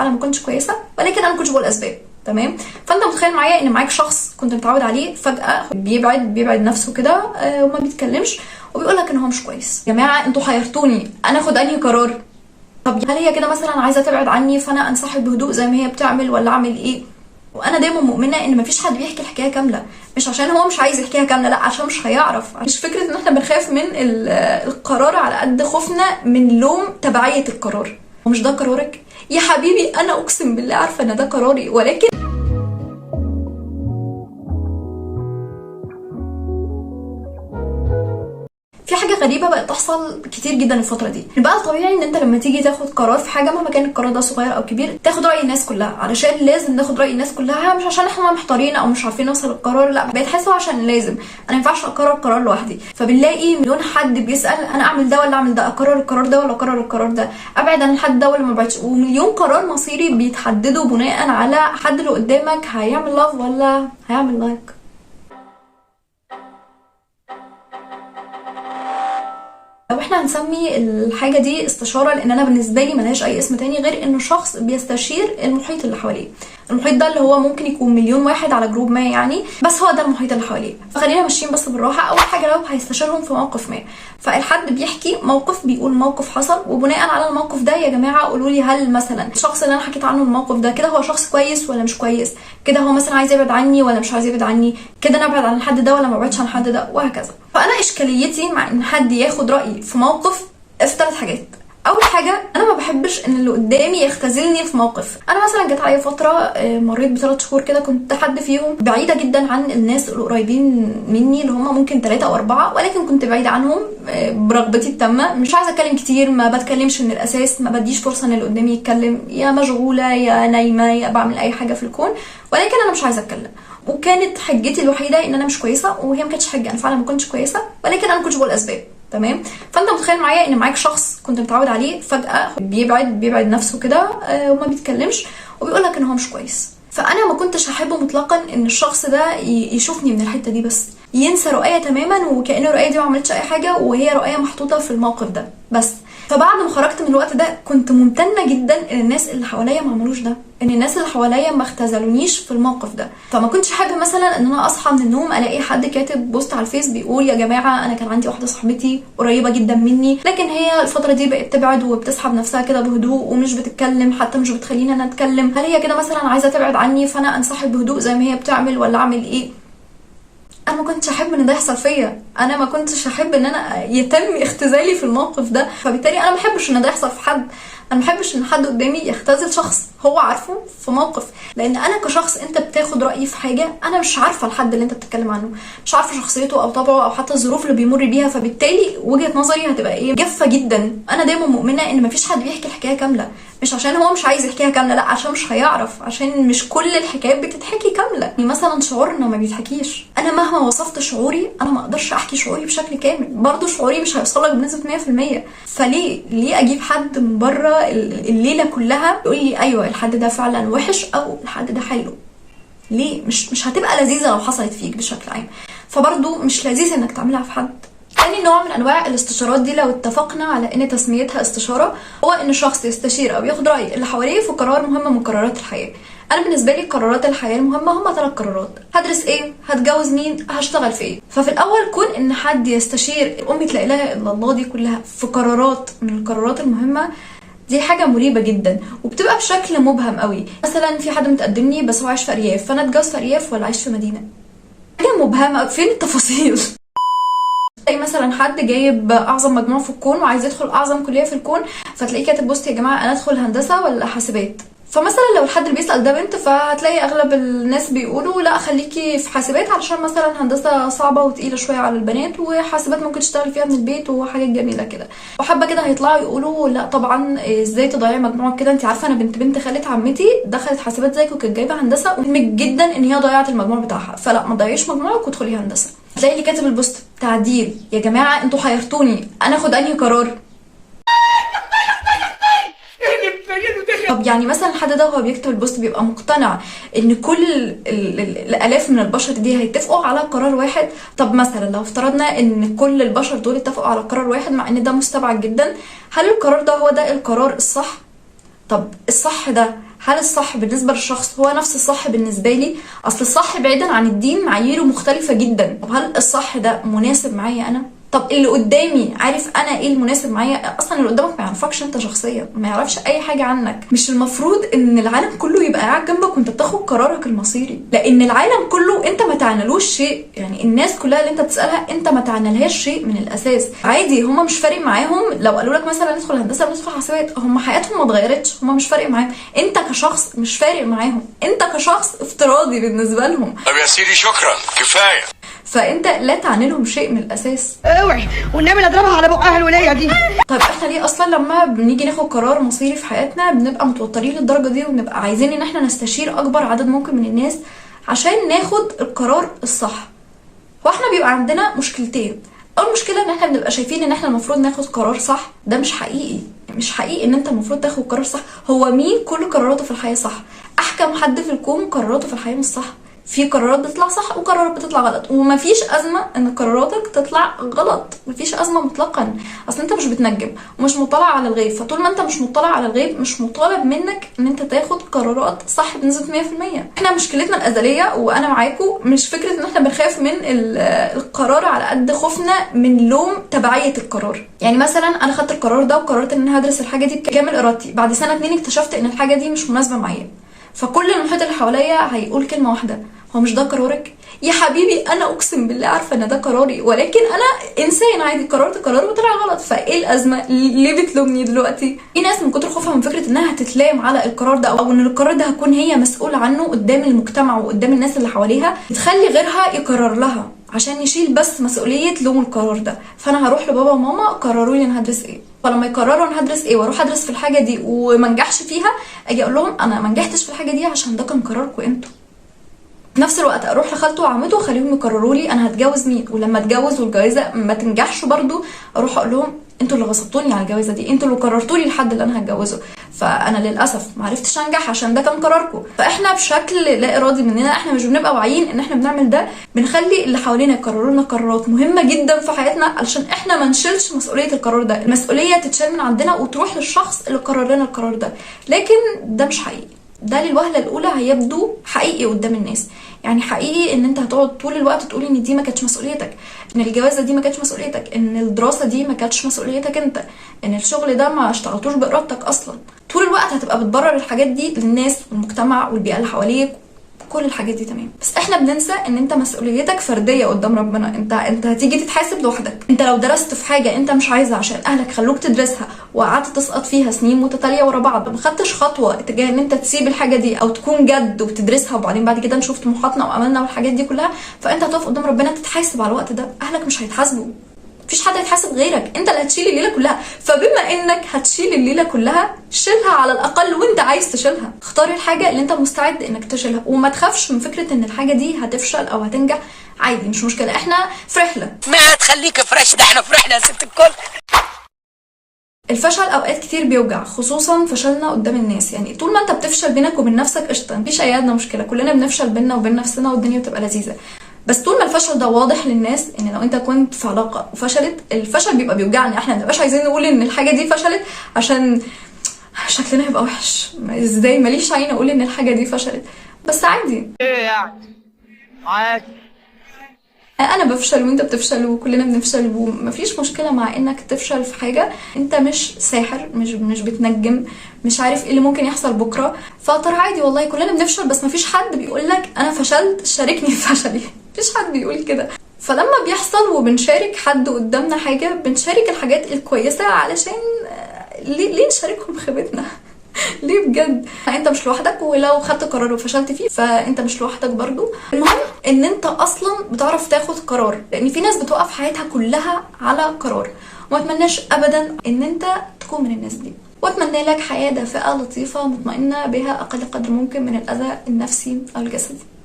انا ما كنتش كويسه، ولكن انا ما كنتش بقول اسباب. تمام. فانت متخيل معايا ان معاك شخص كنت متعود عليه فجاه بيبعد نفسه كده وما بيتكلمش وبيقول لك ان هو مش كويس. يا جماعه انتوا حيرتوني، انا ااخد انهي قرار؟ طب هل هي كده مثلا عايزه تبعد عني فانا انسحب بهدوء زي ما هي بتعمل، ولا اعمل ايه؟ وانا دايما مؤمنه ان مفيش حد بيحكي الحكايه كامله، مش عشان هو مش عايز يحكيها كامله، لا عشان مش هيعرف. مش فكره ان احنا بنخاف من القرار على قد خوفنا من لوم تبعيه القرار. ومش ده قرارك يا حبيبي، انا اقسم بالله عارفه ان ده قراري، ولكن في حاجه غريبه بقت تحصل كتير جدا الفتره دي. بقى الطبيعي ان انت لما تيجي تاخد قرار في حاجه مهما كان القرار ده صغير او كبير تاخد راي الناس كلها، علشان لازم ناخد راي الناس كلها، مش عشان احنا محتارين او مش عارفين نوصل للقرار، لا بقيت حاسه عشان لازم. انا ما ينفعش اقرر قرار لوحدي، فبنلاقي مليون حد بيسال انا اعمل ده ولا اعمل ده، اقرر القرار ده ولا اقرر القرار ده، ابعد عن الحد ده ولا ما ابعدش، ومليون قرار مصيري بيتحددوا بناء على حد اللي قدامك هيعمل لاف ولا هيعمل لايك. لو احنا هنسمي الحاجه دي استشاره، لان انا بالنسبه لي ملهاش اي اسم تاني غير انه شخص بيستشير المحيط اللي حواليه. المحيط ده اللي هو ممكن يكون مليون واحد على جروب ما يعني، بس هو ده المحيط اللي حواليه. فخلينا ماشيين بس بالراحه. اول حاجه لو هيستشيرهم في موقف ما، فالحد بيحكي موقف، بيقول موقف حصل، وبناء على الموقف ده يا جماعه قولوا لي هل مثلا الشخص اللي انا حكيت عنه الموقف ده كده هو شخص كويس ولا مش كويس، كده هو مثلا عايز يبعد عني ولا مش عايز يبعد عني، كده انا ابعد عن الحد ده ولا ما ابعدش عن الحد ده، وهكذا. فانا اشكاليتي مع ان حد ياخد رايي في موقف في 3 حاجات. اول حاجه، انا ما بحبش ان اللي قدامي يختزلني في موقف. انا مثلا جت عليا فتره مريت ب3 شهور كده كنت حد فيهم بعيده جدا عن الناس القريبين مني اللي هم ممكن 3 أو 4، ولكن كنت بعيده عنهم برغبتي التامه. مش عايزه اتكلم كتير، ما بتكلمش من الاساس، ما بديش فرصه ان اللي قدامي يتكلم، يا مشغوله يا نايمه يا بعمل اي حاجه في الكون، ولكن انا مش عايزه اتكلم. وكانت حجتي الوحيده ان انا مش كويسه، وهي ما كانتش حجه، انا فعلا ما كنتش كويسه، ولكن انا ما كنتش بقول اسباب. تمام. فانت متخيل معايا ان معاك شخص كنت متعود عليه فجاه بيبعد نفسه كده وما بيتكلمش وبيقول لك ان هو مش كويس. فانا ما كنتش احبه مطلقا ان الشخص ده يشوفني من الحته دي، بس ينسى رؤية تماما وكأن الرؤية دي ما عملتش اي حاجه، وهي رؤية محطوطه في الموقف ده بس. فبعد ما خرجت من الوقت ده كنت ممتنه جدا ان الناس اللي حواليا ما عملوش ده، ان الناس اللي حواليا ما اختزلونيش في الموقف ده. فما كنتش حابه مثلا ان انا اصحى من النوم الاقي حد كاتب بوست على الفيس بيقول يا جماعه انا كان عندي واحده صاحبتي قريبه جدا مني، لكن هي الفتره دي بقت تبعد وبتسحب نفسها كده بهدوء ومش بتتكلم، حتى مش بتخليني انا اتكلم، هل هي كده مثلا عايزه تبعد عني فانا انسحب بهدوء زي ما هي بتعمل، ولا اعمل ايه؟ انا ما كنتش احب ان ده يحصل فيا، انا ما كنتش احب ان انا يتم اختزالي في الموقف ده، فبالتالي انا ما بحبش ان ده يحصل في حد. انا ما بحبش ان حد قدامي يختزل شخص هو عارفه في موقف، لان انا كشخص انت بتاخد رايي في حاجه انا مش عارفه الحد اللي انت بتتكلم عنه، مش عارفه شخصيته او طبعه او حتى الظروف اللي بيمر بيها، فبالتالي وجهه نظري هتبقى ايه؟ جافه جدا. انا دايما مؤمنه ان مفيش حد بيحكي الحكايه كامله، مش عشان هو مش عايز يحكيها كامله، لا عشان مش هيعرف، عشان مش كل الحكايات بتتحكي كامله. يعني مثلا شعورنا ما بيتحكيش، انا مهما وصفت شعوري انا ما اقدرش احكي شعوري بشكل كامل، برضو شعوري مش هيوصلك بنسبه 100%. فليه اجيب حد من بره الليله كلها يقول لي ايوه الحد ده فعلا وحش او الحد ده حلو؟ ليه؟ مش هتبقى لذيذه لو حصلت فيك بشكل عام، فبرضو مش لذيذ انك تعملها في حد. تاني نوع من انواع الاستشارات دي لو اتفقنا على ان تسميتها استشاره، هو ان شخص يستشير او ياخد راي اللي حواليه في قرار مهم من قرارات الحياه. انا بالنسبه لي قرارات الحياه المهمه هم 3 قرارات: هدرس ايه، هتجوز مين، هشتغل في ايه. ففي الاول كون ان حد يستشير امه لا اله الا الله دي كلها في قرارات من القرارات المهمه، دي حاجه مريبه جدا وبتبقى بشكل مبهم قوي. مثلا في حد متقدمني بس هو عايش في ارياف، فانا اتجوز في ارياف ولا عايش في مدينه؟ حاجه مبهمه، فين التفاصيل؟ زي مثلا حد جايب اعظم مجموع في الكون وعايز يدخل اعظم كليه في الكون، فتلاقيه كاتب بوست يا جماعه انا ادخل هندسه ولا حاسبات. فمثلا لو الحد اللي بيسال ده بنت، فهتلاقي اغلب الناس بيقولوا لا خليكي في حاسبات علشان مثلا هندسه صعبه وتقيله شويه على البنات، وحاسبات ممكن تشتغلي فيها من البيت وحاجات جميله كده. وحبه كده هيطلعوا يقولوا لا طبعا ازاي تضيعي مجموعك كده، انت عارفه انا بنت خاله عمتي دخلت حاسبات زيك وكانت جايبه هندسه ومهمك جدا ان هي ضيعت المجموع بتاعها، فلا ما تضيعيش مجموعك وادخلي هندسه. تلاقي اللي كاتب البوست تعديل يا جماعه انتوا حيرتوني، انا اخد انهي قرار؟ طب يعني مثلا الحد ده وهو بيكتب البوست بيبقى مقتنع ان كل الالاف من البشر دي هيتفقوا على قرار واحد. طب مثلا لو افترضنا ان كل البشر دول اتفقوا على قرار واحد، مع ان ده مستبعد جدا، هل القرار ده هو ده القرار الصح؟ طب الصح ده هل الصح بالنسبه للشخص هو نفس الصح بالنسبه لي؟ اصل الصح بعيدا عن الدين معاييره مختلفه جدا. طب هل الصح ده مناسب معايا انا؟ طب اللي قدامي عارف انا ايه المناسب معايا؟ اصلا اللي قدامك ما يعرفكش انت شخصيا، ما يعرفش اي حاجه عنك. مش المفروض ان العالم كله يبقى قاعد جنبك وانت بتاخد قرارك المصيري؟ لان العالم كله انت ما تعنالوش شيء. يعني الناس كلها اللي انت بتسالها انت ما تعنالهاش شيء من الاساس. عادي هما مش فارق معاهم لو قالوا لك مثلا ندخل هندسه ولا ندخل حاسبات، هما حياتهم ما اتغيرتش، هما مش فارق معاهم. انت كشخص مش فارق معاهم، انت كشخص افتراضي بالنسبه لهم. طب يا سيدي شكرا كفايه. فانت لا تعني لهم شيء من الاساس. اوعي والنبي اضربها على بقها الوليه دي. طيب احنا ليه اصلا لما بنيجي ناخد قرار مصيري في حياتنا بنبقى متوترين للدرجه دي، وبنبقى عايزين ان احنا نستشير اكبر عدد ممكن من الناس عشان ناخد القرار الصح؟ واحنا بيبقى عندنا مشكلتين. اول مشكله ان احنا بنبقى شايفين ان احنا المفروض ناخد قرار صح. ده مش حقيقي، مش حقيقي ان انت المفروض تاخد قرار صح. هو مين كل قراراته في الحياه صح؟ احكم حد في الكون قراراته في الحياه مش صح. في قرارات بتطلع صح وقرارات بتطلع غلط، ومفيش ازمه ان قراراتك تطلع غلط، مفيش ازمه مطلقا. اصل انت مش بتنجم ومش مطلع على الغيب، فطول ما انت مش مطلع على الغيب مش مطالب منك ان انت تاخد قرارات صح بنسبه 100%. احنا مشكلتنا الازليه وانا معاكم مش فكره ان احنا بنخاف من القرار على قد خوفنا من لوم تبعيه القرار. يعني مثلا انا خدت القرار ده وقررت ان انا هدرس الحاجه دي بكامل ارادتي، بعد سنه 2 اكتشفت ان الحاجه دي مش مناسبه معايا، فكل المحيط اللي حواليا هيقول كلمه واحده: هو مش ده قرارك؟ يا حبيبي انا اقسم بالله عارفه ان ده قراري، ولكن انا انسان عادي قررت قرار وطلع غلط، فايه الازمه؟ ليه بتلومني دلوقتي؟ في ناس من كتر خوفها من فكره انها هتتلام على القرار ده او ان القرار ده هتكون هي مسؤوله عنه قدام المجتمع وقدام الناس اللي حواليها، بتخلي غيرها يقرر لها عشان يشيل بس مسؤوليه لوم القرار ده. فانا هروح لبابا وماما قرروا لي انا هدرس ايه، فلما يقرروا انا هدرس ايه واروح ادرس في الحاجه دي وما انجحش فيها، اجي اقول لهم انا ما نجحتش في الحاجه دي عشان ده كان قراركم انتوا. في نفس الوقت اروح لخالته وعمته واخليهم يقرروا لي انا هتجوز مين، ولما اتجوز والجوازه ما تنجحش برضو اروح اقول لهم انتوا اللي غصبتوني على الجوازه دي، انتوا اللي قررتوا لي الحد اللي انا هتجوزه، فانا للاسف ما عرفتش انجح عشان ده كان قراركم. فاحنا بشكل لا ارادي مننا احنا مش بنبقى واعيين ان احنا بنعمل ده، بنخلي اللي حوالينا يقرروا لنا قرارات مهمه جدا في حياتنا علشان احنا ما نشيلش مسؤوليه القرار ده. المسؤوليه تتشال من عندنا وتروح للشخص اللي قرر لنا القرار ده، لكن ده مش حقيقي. ده للوهله الاولى هيبدو حقيقي قدام الناس، يعني حقيقي ان انت هتقعد طول الوقت تقولي ان دي ما كانتش مسؤوليتك، ان الجوازه دي ما كانتش مسؤوليتك، ان الدراسه دي ما كانتش مسؤوليتك انت، ان الشغل ده ما اشتغلتوش بارادتك اصلا. طول الوقت هتبقى بتبرر الحاجات دي للناس والمجتمع والبيئه اللي حواليك، كل الحاجات دي تمام. بس احنا بننسى ان انت مسؤوليتك فرديه قدام ربنا. انت هتيجي تتحاسب لوحدك. انت لو درست في حاجه انت مش عايزها عشان اهلك خلوك تدرسها وقعدت تسقط فيها سنين متتاليه ورا بعض، ما خدتش خطوه اتجاه ان انت تسيب الحاجه دي او تكون جد وتدرسها وبعدين بعد كده نشوف طموحاتنا واملنا والحاجات دي كلها، فانت هتقف قدام ربنا تتحاسب على الوقت ده. اهلك مش هيتحاسبوا، مفيش حد هيتحاسب غيرك، انت اللي هتشيل الليله كلها. فبما انك هتشيل الليله كلها شيلها على الاقل وانت عايز تشيلها. اختار الحاجه اللي انت مستعد انك تشيلها وما تخافش من فكره ان الحاجه دي هتفشل او هتنجح. عادي مش مشكله، احنا في رحله. ما تخليك فريش، ده احنا في رحله يا ست الكل. الفشل اوقات كتير بيوجع، خصوصا فشلنا قدام الناس. يعني طول ما انت بتفشل بينك وبين نفسك قشطه، مفيش اي ادنى مشكله، كلنا بنفشل بينا وبين نفسنا والدنيا بتبقى لذيذه. بس طول ما الفشل ده واضح للناس، ان لو انت كنت في علاقه وفشلت، الفشل بيبقى بيوجعني. احنا مبنبقاش عايزين نقول ان الحاجه دي فشلت عشان شكلنا يبقى وحش، ازاي ماليش عين اقول ان الحاجه دي فشلت. بس عادي، ايه يعني عادي، انا بفشل وانت بتفشل وكلنا بنفشل، ومفيش مشكله مع انك تفشل في حاجه. انت مش ساحر، مش بتنجم، مش عارف ايه اللي ممكن يحصل بكره. فترى عادي والله كلنا بنفشل، بس مفيش حد بيقول لك انا فشلت شاركني في فشلي، مفيش حد بيقول كده. فلما بيحصل وبنشارك حد قدامنا حاجه، بنشارك الحاجات الكويسه علشان ليه نشاركهم خيبتنا؟ ليه بجد؟ انت مش لوحدك، ولو خدت قرار وفشلت فيه فانت مش لوحدك برضو. المهم ان انت اصلا بتعرف تاخد قرار، لان في ناس بتوقف حياتها كلها على قرار. وما اتمناش ابدا ان انت تكون من الناس دي، واتمنى لك حياه دافئه لطيفه مطمئنه بها اقل قدر ممكن من الاذى النفسي او الجسدي.